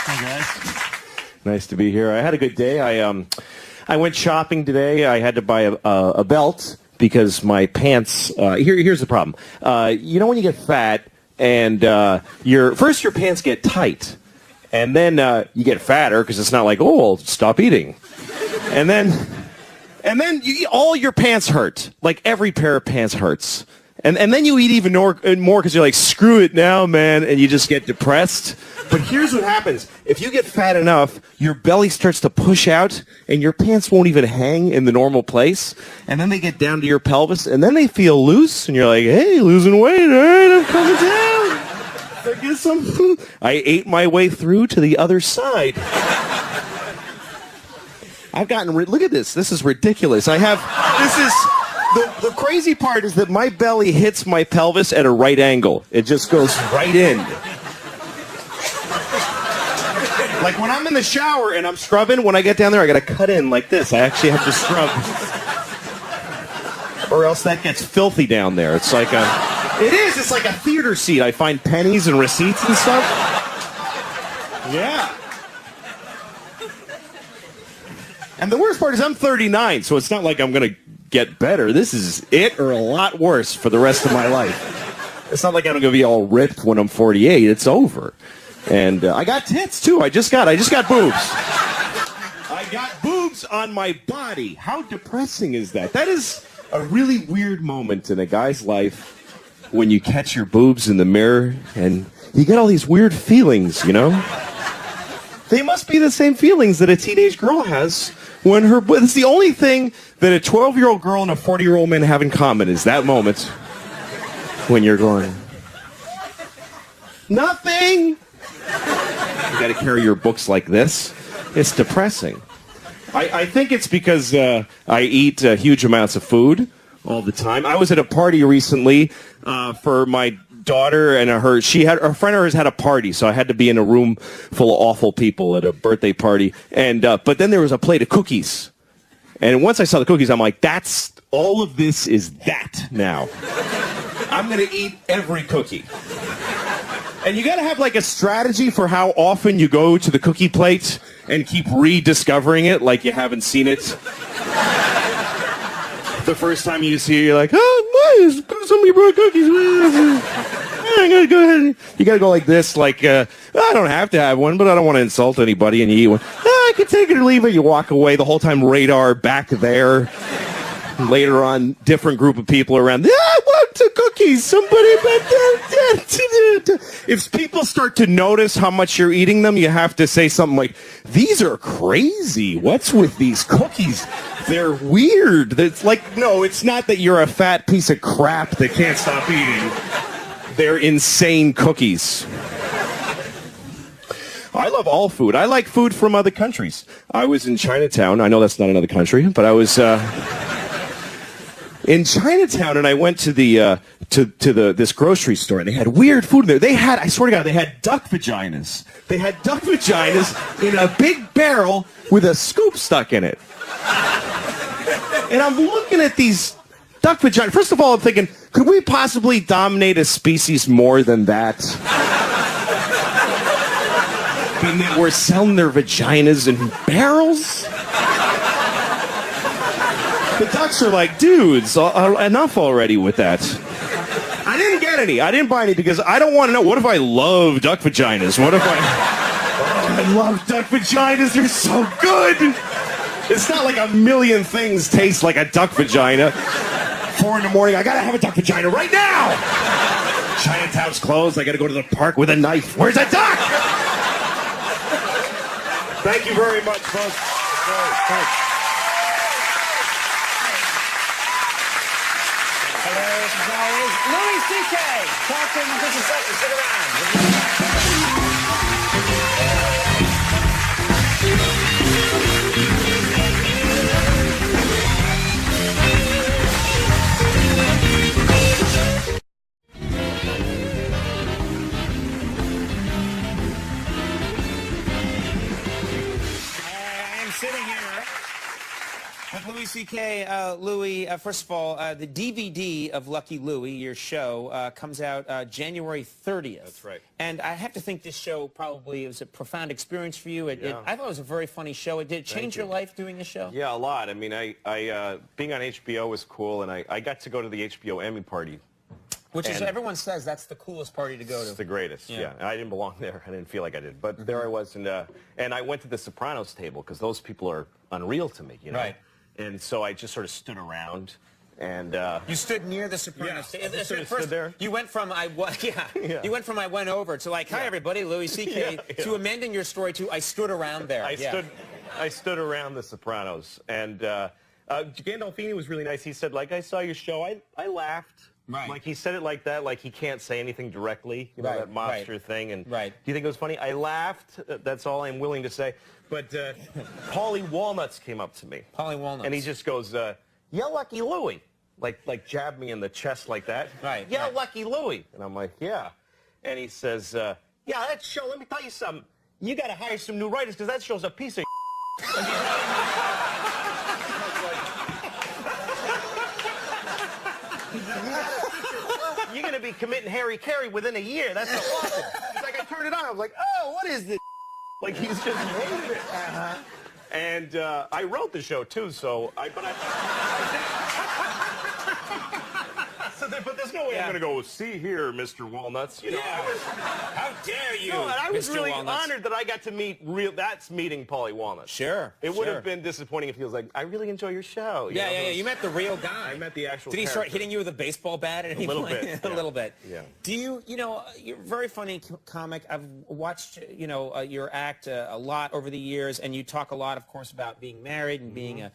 Hey guys. Nice to be here. I had a good day. I went shopping today. I had to buy a belt because my pants. Here's the problem. You know when you get fat and your pants get tight, and then you get fatter because it's not like, oh, well, stop eating, and then all your pants hurt. Like every pair of pants hurts. And then you eat even more because you're like, screw it now, man, and you just get depressed. But here's what happens. If you get fat enough, your belly starts to push out, and your pants won't even hang in the normal place. And then they get down to your pelvis, and then they feel loose, and you're like, hey, losing weight, all right, I'm coming down. I guess I ate my way through to the other side. I've gotten look at this. This is ridiculous. The crazy part is that my belly hits my pelvis at a right angle. It just goes right in. Like when I'm in the shower and I'm scrubbing, when I get down there, I got to cut in like this. I actually have to scrub. Or else that gets filthy down there. It's like it's like a theater seat. I find pennies and receipts and stuff. Yeah. And the worst part is I'm 39, so it's not like I'm going to get better. This is it or a lot worse for the rest of my life. It's not like I'm going to be all ripped when I'm 48. It's over. And I got tits, too. I just got boobs. I got boobs on my body. How depressing is that? That is a really weird moment in a guy's life when you catch your boobs in the mirror and you get all these weird feelings, you know? They must be the same feelings that a teenage girl has when it's the only thing that a 12-year-old girl and a 40-year-old man have in common is that moment when you're going, nothing. You got to carry your books like this. It's depressing. I think it's because I eat huge amounts of food all the time. I was at a party recently for my daughter and a friend of hers had a party, so I had to be in a room full of awful people at a birthday party. And but then there was a plate of cookies, and once I saw the cookies, I'm like, that's all of this is that now. I'm gonna eat every cookie. And you gotta have like a strategy for how often you go to the cookie plate and keep rediscovering it like you haven't seen it. The first time you see it, you're like, oh, why somebody brought cookies? I'm gonna go ahead. You gotta go like this, like, I don't have to have one, but I don't want to insult anybody, and you eat one. I can take it or leave it. You walk away. The whole time, radar back there. Later on, different group of people around. I want two cookies. Somebody. If people start to notice how much you're eating them, you have to say something like, these are crazy. What's with these cookies? They're weird. It's like, no, it's not that you're a fat piece of crap that can't stop eating. They're insane cookies. I love all food. I like food from other countries. I was in Chinatown. I know that's not another country, but I was in Chinatown, and I went to this grocery store, and they had weird food there. I swear to God, they had duck vaginas. They had duck vaginas in a big barrel with a scoop stuck in it. And I'm looking at these duck vaginas. First of all, I'm thinking, could we possibly dominate a species more than that? And that we're selling their vaginas in barrels? The ducks are like, dudes, enough already with that. I didn't get any. I didn't buy any because I don't want to know. What if I love duck vaginas? What if I love duck vaginas. They're so good. It's not like a million things taste like a duck vagina. 4 a.m, I gotta have a duck vagina right now. Chinatown's closed. I gotta go to the park with a knife. Where's that duck? Thank you very much, folks. Thanks. Hilarious as always. Louis C.K. Talk to him in just a second. Stick around. C.K., Louis, first of all, the DVD of Lucky Louie, your show, comes out January 30th. That's right. And I have to think this show probably was a profound experience for you. I thought it was a very funny show. Did it change your life doing the show? Yeah, a lot. I mean, I being on HBO was cool, and I got to go to the HBO Emmy party. Which is, everyone says that's the coolest party to go to. It's the greatest, yeah. And I didn't belong there. I didn't feel like I did. But there I was, and I went to the Sopranos table, because those people are unreal to me, you know? Right. And so I just sort of stood around, and... you stood near the Sopranos. Yeah, I First, stood there. You went from I went over to like, hi everybody, Louis C.K. to amending your story to I stood around there. I stood around the Sopranos, and Gandolfini was really nice. He said, like, I saw your show. I laughed. Right. Like, he said it like that, like he can't say anything directly, you know, that mobster thing. And do you think it was funny? I laughed. That's all I'm willing to say. But Paulie Walnuts came up to me. Paulie Walnuts. And he just goes, yeah, Lucky Louie. Like jabbed me in the chest like that. Right. Yeah, Lucky Louie. And I'm like, yeah. And he says, yeah, that show, let me tell you something. You got to hire some new writers, because that show's a piece of You're going to be committing Harry Carey within a year. That's so awful. He's like, I turned it on. I was like, oh, what is this? Like, he's just hated it. And I wrote the show, too, so but there's no way I'm going to go, see here, Mr. Walnuts. You know, how dare you, no, and I was Mr. really Walnuts. honored that I got to that's meeting Paulie Walnuts. Sure. It would have been disappointing if he was like, I really enjoy your show. Yeah. You met the real guy. I met the actual Did he start hitting you with a baseball bat at any point? Bit. A little bit. Yeah. Do you know, you're a very funny comic. I've watched, your act a lot over the years, and you talk a lot, of course, about being married and being a,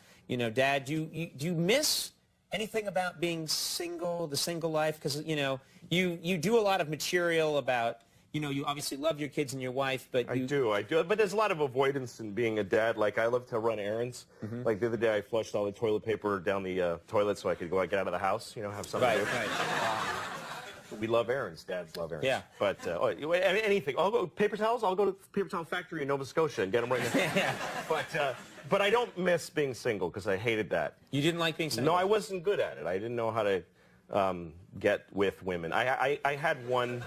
dad. Do you miss anything about being single, the single life? Because, you do a lot of material about, you obviously love your kids and your wife, but I do. But there's a lot of avoidance in being a dad. Like, I love to run errands. Like, the other day, I flushed all the toilet paper down the toilet so I could get out of the house, have something to do. Right. We love errands. Dads love errands. Yeah. But anything. I'll go paper towels. I'll go to the paper towel factory in Nova Scotia and get them right now. But I don't miss being single, because I hated that. You didn't like being single? No, I wasn't good at it. I didn't know how to get with women. I had one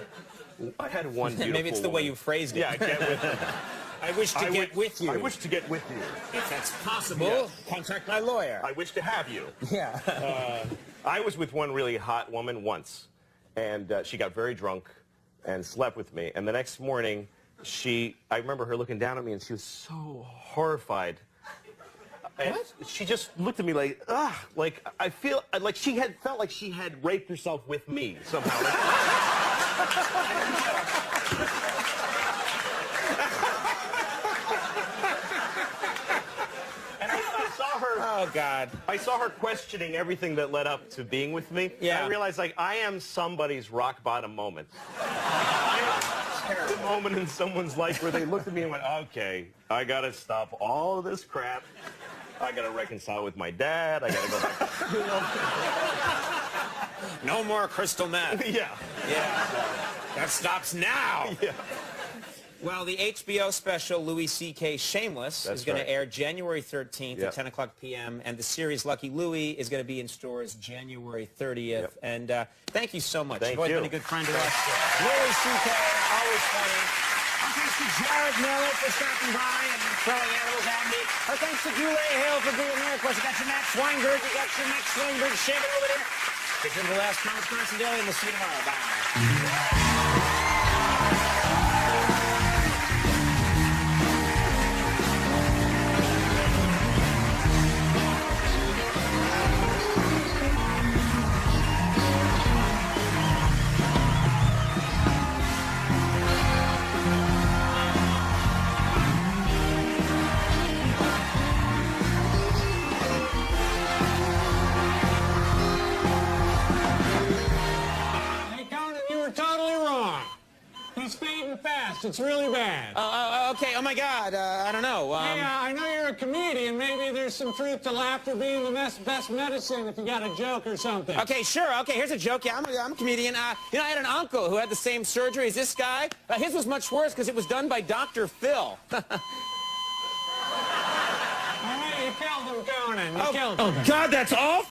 beautiful Maybe it's the way you phrased it. Yeah, get with them. I wish to get with you. I wish to get with you. If that's possible, contact my lawyer. I wish to have you. Yeah. I was with one really hot woman once, and she got very drunk and slept with me. And the next morning, I remember her looking down at me, and she was so horrified. And she just looked at me like, ugh, like I feel like she felt like she had raped herself with me somehow. And I saw her. Oh God! I saw her questioning everything that led up to being with me. Yeah. I realized, like, I am somebody's rock bottom moment. The moment in someone's life where they looked at me and went, okay, I gotta stop all of this crap. I gotta reconcile with my dad. I gotta go back. No more crystal meth. Yeah. That stops now. Yeah. Well, the HBO special Louis C.K. Shameless is going to air January 13th at 10 o'clock p.m. And the series Lucky Louie is going to be in stores January 30th. And thank you so much. You've always been a good friend to us. Louis C.K., always funny. Our thanks to Jared Miller for stopping by and throwing animals at me. Our thanks to Goulet Hale for being here. Of course, you got your Max Weinberg. You got your Max Weinberg shaving over there. It's in the last Comics Carson Daily, and we'll see you tomorrow. Bye. It's really bad. Okay. Oh, my God. I don't know. Yeah, I know you're a comedian. Maybe there's some truth to laughter being the best medicine if you got a joke or something. Okay, sure. Okay, here's a joke. Yeah, I'm a comedian. I had an uncle who had the same surgery as this guy. His was much worse because it was done by Dr. Phil. All right, you killed him. Conan. You killed him. God, that's awful.